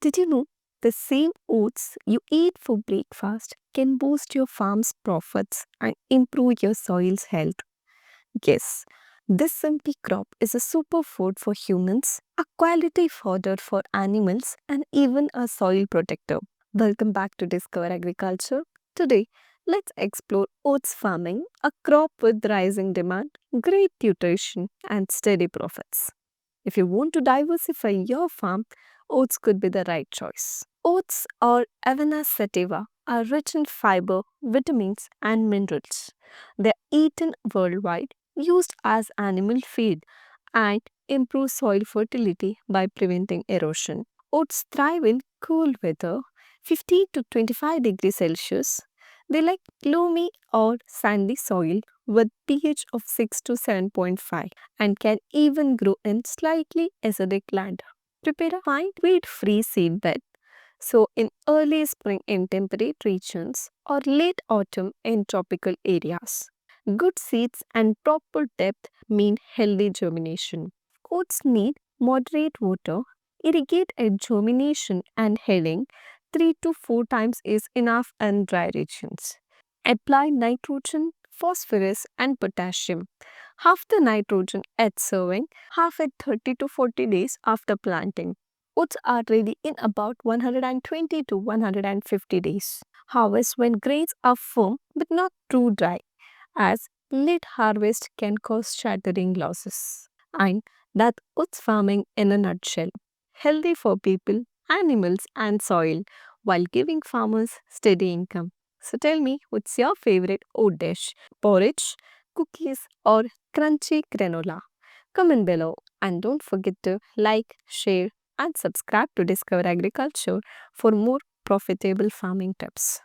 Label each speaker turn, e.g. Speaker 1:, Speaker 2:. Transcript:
Speaker 1: Did you know the same oats you eat for breakfast can boost your farm's profits and improve your soil's health? Yes, this simple crop is a superfood for humans, a quality fodder for animals, and even a soil protector. Welcome back to Discover Agriculture. Today, let's explore oats farming, a crop with rising demand, great nutrition, and steady profits. If you want to diversify your farm, oats could be the right choice. Oats or Avena sativa are rich in fiber, vitamins, and minerals. They are eaten worldwide, used as animal feed, and improve soil fertility by preventing erosion. Oats thrive in cool weather, 50 to 25 degrees Celsius. They like loamy or sandy soil with pH of 6 to 7.5 and can even grow in slightly acidic land. Prepare a fine weed-free seed bed. So in early spring in temperate regions or late autumn in tropical areas. Good seeds and proper depth mean healthy germination. Oats need moderate water, irrigate at germination and heading 3 to 4 times is enough in dry regions. Apply nitrogen, phosphorus and potassium. Half the nitrogen at sowing, half at 30 to 40 days after planting. Oats are ready in about 120 to 150 days. Harvest when grains are firm but not too dry, as late harvest can cause shattering losses. And that's oats farming in a nutshell. Healthy for people, animals, and soil while giving farmers steady income. So tell me, what's your favorite oat dish? Porridge, cookies, or crunchy granola? Comment below and don't forget to like, share, and subscribe to Discover Agriculture for more profitable farming tips.